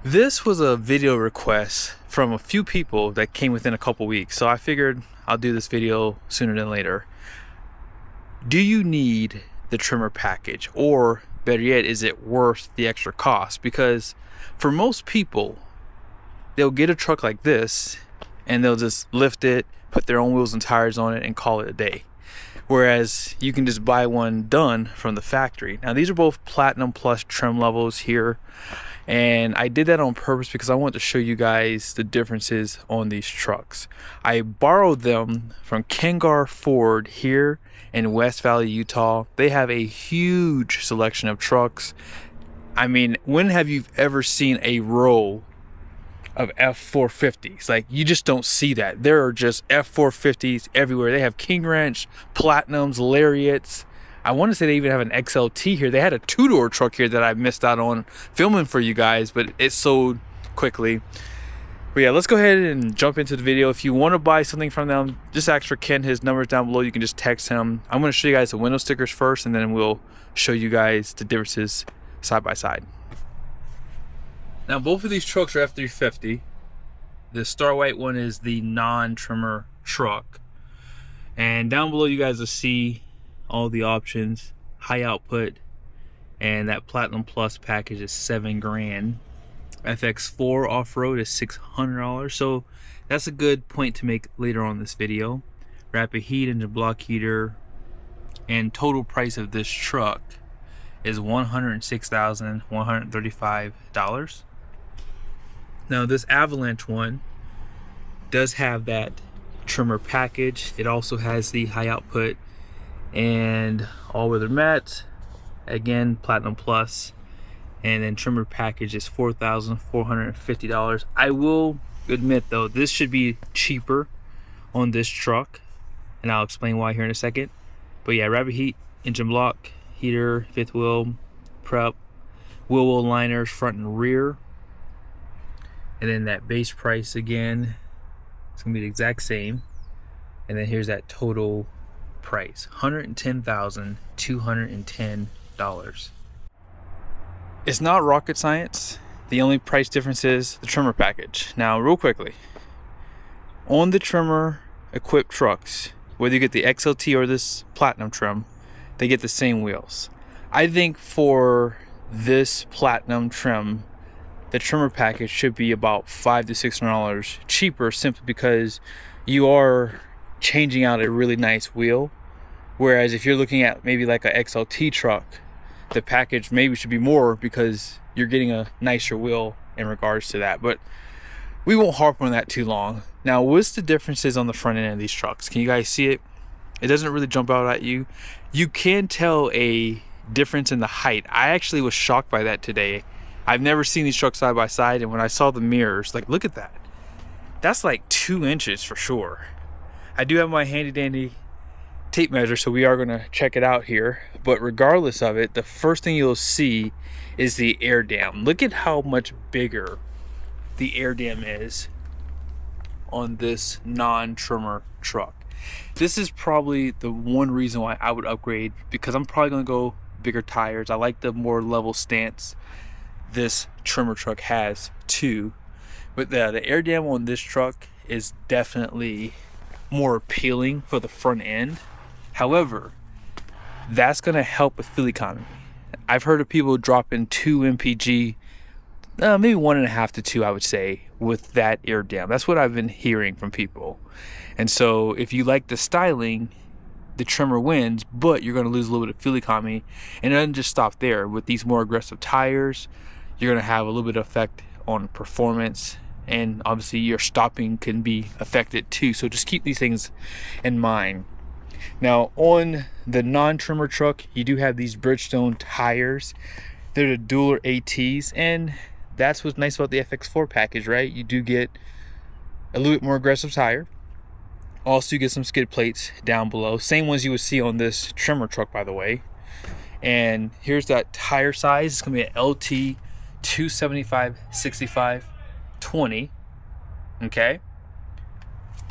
This was a video request from a few people that came within a couple weeks, so I figured I'll do this video sooner than later. Do you need the Tremor package, or better yet, is it worth the extra cost? Because for most people, they'll get a truck like this and they'll just lift it, put their own wheels and tires on it, and call it a day. Whereas you can just buy one done from the factory. Now these are both Platinum Plus trim levels here, and I did that on purpose because I wanted to show you guys the differences on these trucks. I borrowed them from Garff Ford here in West Valley, Utah. They have a huge selection of trucks. I mean, when have you ever seen a row of F350s? Like, you just don't see that. There are just F350s everywhere. They have King Ranch, Platinums, Lariats. I want to say they even have an XLT here. They had a two-door truck here that I missed out on filming for you guys, but it sold quickly. But yeah, let's go ahead and jump into the video. If you want to buy something from them, just ask for Ken. His number's down below. You can just text him. I'm going to show you guys the window stickers first, and then we'll show you guys the differences side by side. Now, both of these trucks are F350. The Star White one is the non-Tremor truck. And down below, you guys will see all the options, high output, and that Platinum Plus package is $7 grand. FX4 off-road is $600, so that's a good point to make later on this video. Rapid heat, engine block heater, and total price of this truck is $106,135. Now this Avalanche one does have that Tremor package. It also has the high output and all-weather mats, again Platinum Plus, and then Tremor package is $4,450. I will admit though, this should be cheaper on this truck, and I'll explain why here in a second. But yeah, rapid heat, engine block heater, fifth wheel prep, wheel well liners front and rear, and then that base price again, it's gonna be the exact same. And then here's that total price, $110,210. It's not rocket science. The only price difference is the Tremor package. Now, real quickly, on the Tremor equipped trucks, whether you get the XLT or this Platinum trim, they get the same wheels. I think for this Platinum trim, the Tremor package should be about $500 to $600 cheaper, simply because you are changing out a really nice wheel. Whereas if you're looking at maybe like a XLT truck, the package maybe should be more because you're getting a nicer wheel in regards to that. But we won't harp on that too long. Now, what's the differences on the front end of these trucks? Can you guys see it? It doesn't really jump out at you. You can tell a difference in the height. I actually was shocked by that today. I've never seen these trucks side by side, and when I saw the mirrors, like, look at that. That's like 2 inches for sure. I do have my handy dandy tape measure, so we are going to check it out here. But regardless of it, the first thing you'll see is the air dam. Look at how much bigger the air dam is on this non-Tremor truck. This is probably the one reason why I would upgrade, because I'm probably going to go bigger tires. I like the more level stance this Tremor truck has too. But the air dam on this truck is definitely more appealing for the front end. However, that's going to help with fuel economy. I've heard of people dropping 2 mpg, maybe 1.5 to 2, I would say, with that air dam. That's what I've been hearing from people. And so if you like the styling, the Tremor wins, but you're going to lose a little bit of fuel economy. And it doesn't just stop there. With these more aggressive tires, you're going to have a little bit of effect on performance, and obviously your stopping can be affected too. So just keep these things in mind. Now, on the non-Tremor truck, you do have these Bridgestone tires. They're the dual ATs, and that's what's nice about the FX4 package, right? You do get a little bit more aggressive tire. Also, you get some skid plates down below, same ones you would see on this Tremor truck, by the way. And here's that tire size. It's gonna be an LT 275/65/20. Okay,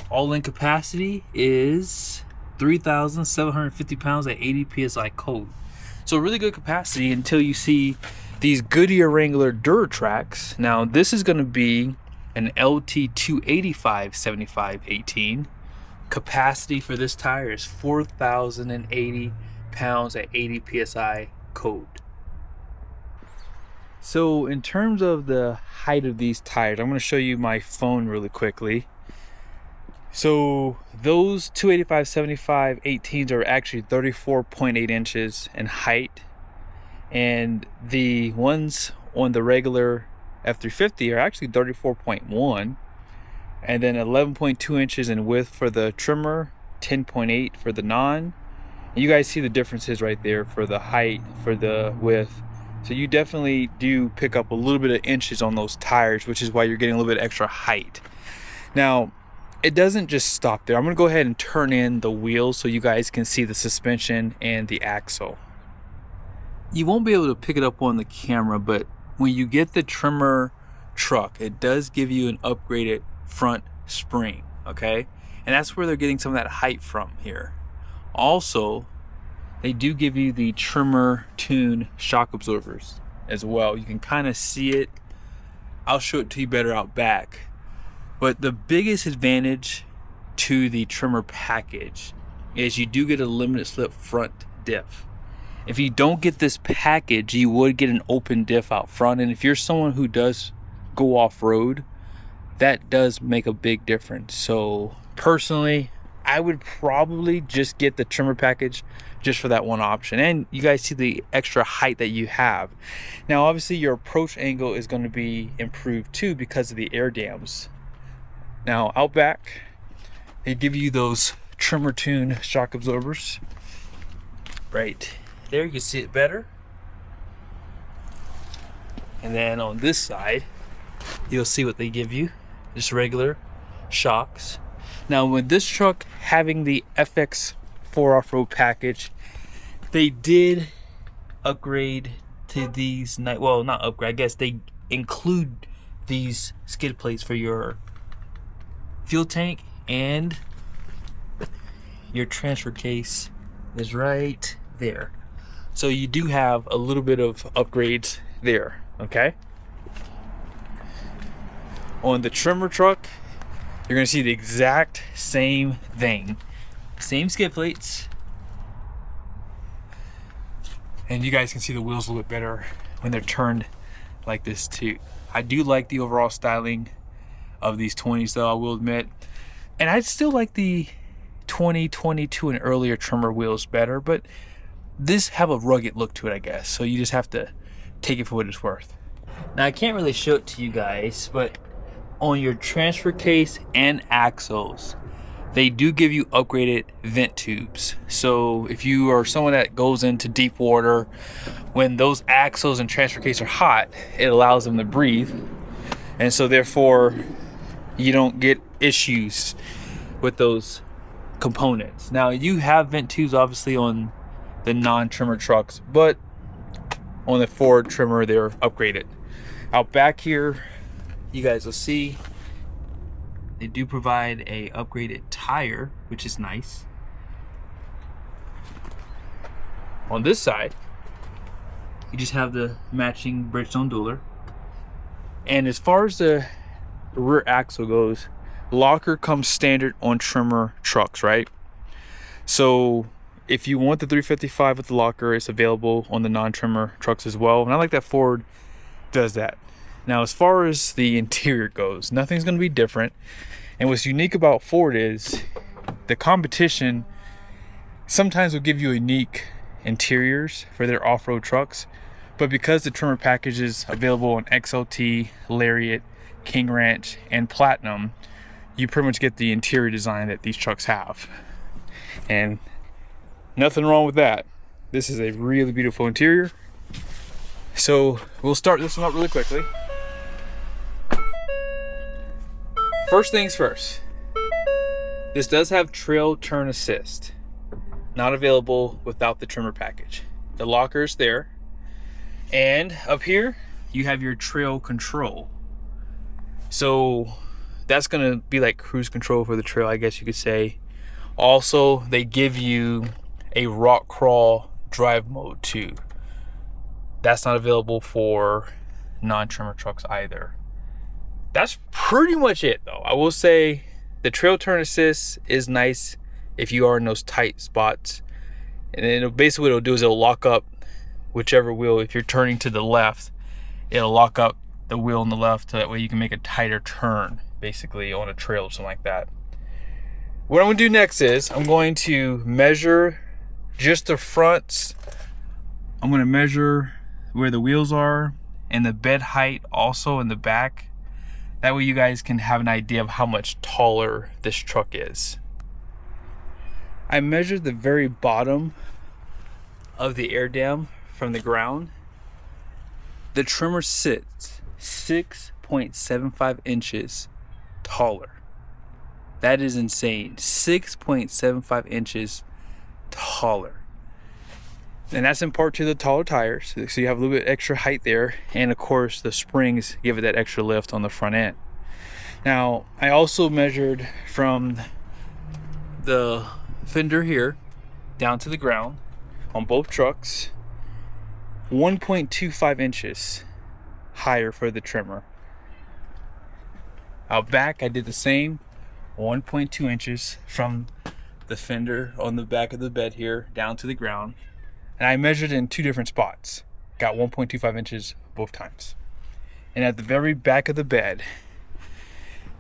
all-in capacity is 3,750 pounds at 80 psi cold. So really good capacity until you see these Goodyear Wrangler Duratracs. Now this is going to be an LT 285 75 18. Capacity for this tire is 4,080 pounds at 80 psi code. So in terms of the height of these tires, I'm going to show you my phone really quickly. So those 285 75 18s are actually 34.8 inches in height, and the ones on the regular F350 are actually 34.1, and then 11.2 inches in width for the Tremor, 10.8 for the non. And you guys see the differences right there for the height, for the width. So you definitely do pick up a little bit of inches on those tires, which is why you're getting a little bit extra height. Now, it doesn't just stop there. I'm gonna go ahead and turn in the wheels so you guys can see the suspension and the axle. You won't be able to pick it up on the camera, but when you get the Tremor truck, it does give you an upgraded front spring, okay? And that's where they're getting some of that height from here. Also, they do give you the Tremor tune shock absorbers as well. You can kind of see it. I'll show it to you better out back. But the biggest advantage to the Tremor package is you do get a limited slip front diff. If you don't get this package, you would get an open diff out front. And if you're someone who does go off-road, that does make a big difference. So personally, I would probably just get the Tremor package just for that one option. And you guys see the extra height that you have. Now, obviously your approach angle is going to be improved too because of the air dams. Now out back, they give you those Tremor tune shock absorbers. Right there, you can see it better. And then on this side, you'll see what they give you, just regular shocks. Now with this truck having the FX4 off-road package, they did upgrade to these, well, not upgrade, I guess they include these skid plates for your fuel tank, and your transfer case is right there. So you do have a little bit of upgrades there, okay? On the Tremor truck, you're gonna see the exact same thing. Same skid plates. And you guys can see the wheels a little bit better when they're turned like this too. I do like the overall styling of these 20s though, I will admit. And I still like the 2022 and earlier Tremor wheels better, but this have a rugged look to it, I guess. So you just have to take it for what it's worth. Now I can't really show it to you guys, but on your transfer case and axles, they do give you upgraded vent tubes. So if you are someone that goes into deep water, when those axles and transfer case are hot, it allows them to breathe. And so therefore, you don't get issues with those components. Now you have vent tubes obviously on the non-Tremor trucks, but on the Ford Tremor they're upgraded. Out back here, you guys will see they do provide a upgraded tire, which is nice. On this side, you just have the matching Bridgestone Dueler. And as far as the rear axle goes, locker comes standard on Tremor trucks, right? So if you want the 355 with the locker, it's available on the non-Tremor trucks as well. And I like that Ford does that. Now, as far as the interior goes, nothing's going to be different. And what's unique about Ford is the competition sometimes will give you unique interiors for their off-road trucks. But because the Tremor package is available on XLT, Lariat, King Ranch, and Platinum, you pretty much get the interior design that these trucks have. And nothing wrong with that. This is a really beautiful interior. So we'll start this one up really quickly. First things first, this does have trail turn assist. Not available without the Tremor package. The locker's there. And up here, you have your trail control. So that's gonna be like cruise control for the trail, I guess you could say. Also, they give you a rock crawl drive mode too. That's not available for non-Tremor trucks either. That's pretty much it though. I will say the trail turn assist is nice if you are in those tight spots. And then basically what it'll do is it'll lock up whichever wheel. If you're turning to the left, it'll lock up the wheel on the left so that way you can make a tighter turn basically on a trail or something like that. What I'm going to do next is I'm going to measure just the fronts. I'm going to measure where the wheels are and the bed height also in the back. That way you guys can have an idea of how much taller this truck is. I measured the very bottom of the air dam from the ground. The Tremor sits 6.75 inches taller. That is insane. 6.75 inches taller. And that's in part to the taller tires. So you have a little bit extra height there. And of course the springs give it that extra lift on the front end. Now, I also measured from the fender here down to the ground on both trucks, 1.25 inches higher for the Tremor. Out back, I did the same, 1.2 inches from the fender on the back of the bed here down to the ground. And I measured in two different spots. Got 1.25 inches both times. And at the very back of the bed,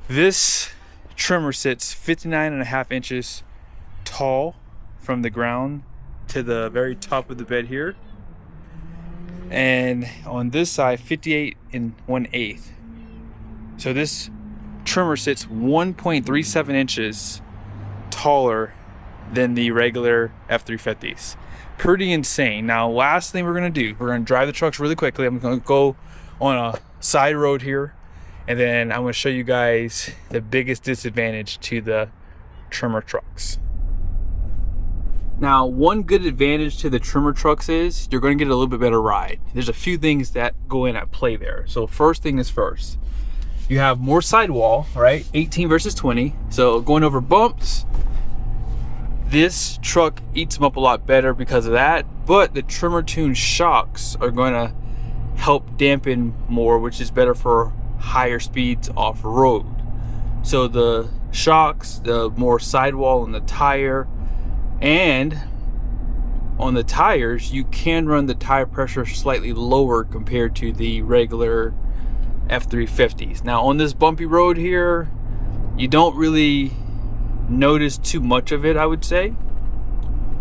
this Tremor sits 59.5 inches tall from the ground to the very top of the bed here. And on this side, 58 1/8. So this Tremor sits 1.37 inches taller than the regular F350s. Pretty insane. Now, last thing we're gonna do, we're gonna drive the trucks really quickly. I'm gonna go on a side road here, and then I'm gonna show you guys the biggest disadvantage to the Tremor trucks. Now, one good advantage to the Tremor trucks is you're gonna get a little bit better ride. There's a few things that go in at play there. So first thing is first, you have more sidewall, right? 18 versus 20. So going over bumps, this truck eats them up a lot better because of that, but the Tremor tuned shocks are going to help dampen more, which is better for higher speeds off road. So the shocks, the more sidewall on the tire, and on the tires, you can run the tire pressure slightly lower compared to the regular F350s. Now on this bumpy road here, you don't really notice too much of it, I would say.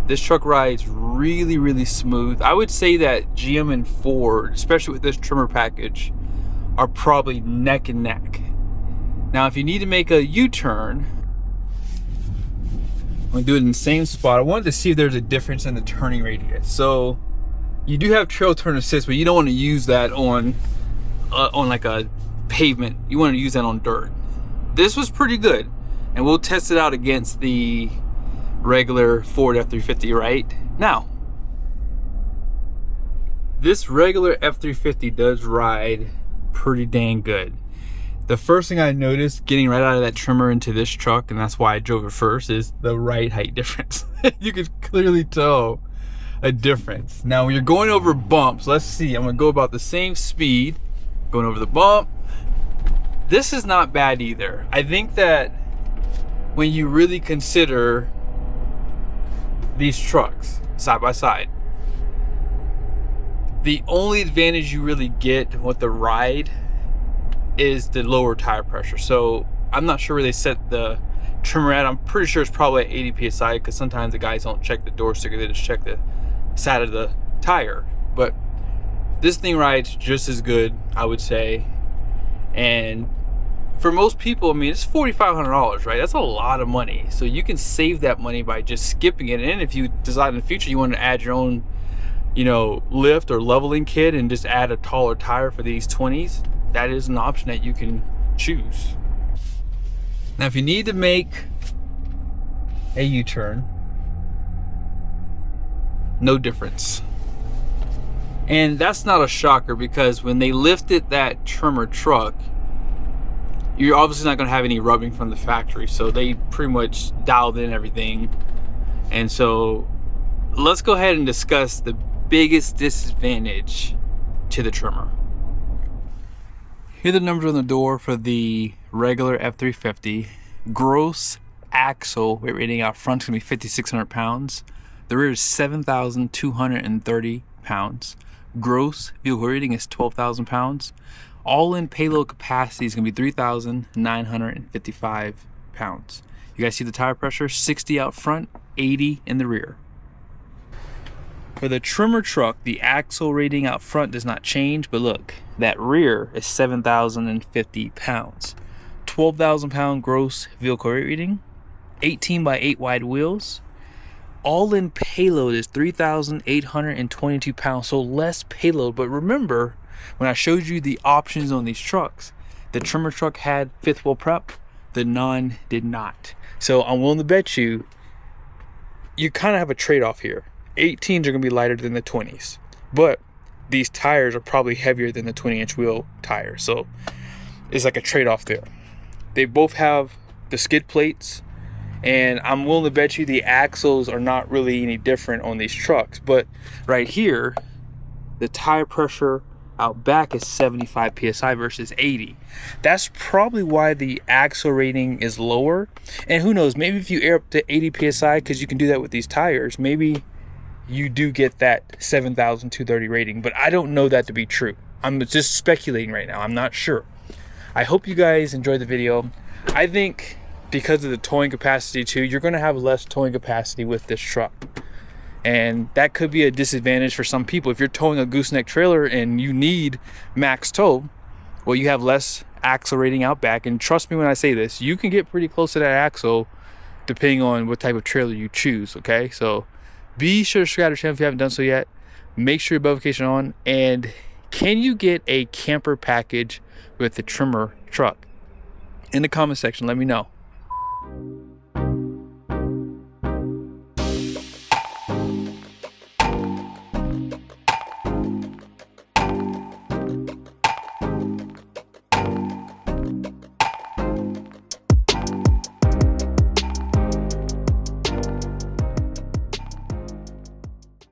This truck rides really, really smooth. I would say that GM and Ford, especially with this Tremor package, are probably neck and neck. Now if you need to make a U-turn, I'm gonna do it in the same spot. I wanted to see if there's a difference in the turning radius. So you do have trail turn assist, but you don't want to use that on like a pavement. You want to use that on dirt. This was pretty good, and we'll test it out against the regular Ford F350 right now. This regular F350 does ride pretty dang good. The first thing I noticed getting right out of that Tremor into this truck, and that's why I drove it first, is the ride height difference. You could clearly tell a difference. Now when you're going over bumps, let's see, I'm gonna go about the same speed going over the bump. This is not bad either. I think that when you really consider these trucks side by side, the only advantage you really get with the ride is the lower tire pressure. So I'm not sure where they set the Tremor at. I'm pretty sure it's probably at 80 psi, because sometimes the guys don't check the door sticker, they just check the side of the tire. But this thing rides just as good, I would say. And for most people, I mean, it's $4,500, right? That's a lot of money. So you can save that money by just skipping it. And if you decide in the future you want to add your own, you know, lift or leveling kit and just add a taller tire for these 20s, that is an option that you can choose. Now, if you need to make a U-turn, no difference. And that's not a shocker, because when they lifted that Tremor truck, you're obviously not going to have any rubbing from the factory, so they pretty much dialed in everything. And so let's go ahead and discuss the biggest disadvantage to the trimmer. Here are the numbers on the door for the regular F350. Gross axle weight rating out front is going to be 5,600 pounds. The rear is 7,230 pounds. Gross vehicle rating is 12,000 pounds. All in payload capacity is going to be 3,955 pounds. You guys see the tire pressure? 60 out front, 80 in the rear. For the trimmer truck, the axle rating out front does not change, but look, that rear is 7,050 pounds. 12,000 pound gross vehicle weight rating, 18 by 8 wide wheels. All in payload is 3,822 pounds, so less payload. But remember, when I showed you the options on these trucks, the trimmer truck had fifth wheel prep, the non did not. So I'm willing to bet you kind of have a trade-off here. 18s are going to be lighter than the 20s, but these tires are probably heavier than the 20-inch wheel tires, so it's like a trade-off there. They both have the skid plates, and I'm willing to bet you the axles are not really any different on these trucks. But right here, the tire pressure out back is 75 psi versus 80. That's probably why the axle rating is lower. And who knows, maybe if you air up to 80 psi, because you can do that with these tires, maybe you do get that 7,230 rating, but I don't know that to be true. I'm just speculating right now. I'm not sure. I hope you guys enjoyed the video. I think because of the towing capacity too, you're going to have less towing capacity with this truck, and that could be a disadvantage for some people. If you're towing a gooseneck trailer and you need max tow, well, you have less axle rating out back. And trust me when I say this, you can get pretty close to that axle depending on what type of trailer you choose. Okay, so be sure to subscribe to the channel if you haven't done so yet. Make sure your bell notification on. And can you get a camper package with the trimmer truck? In the comment section, let me know.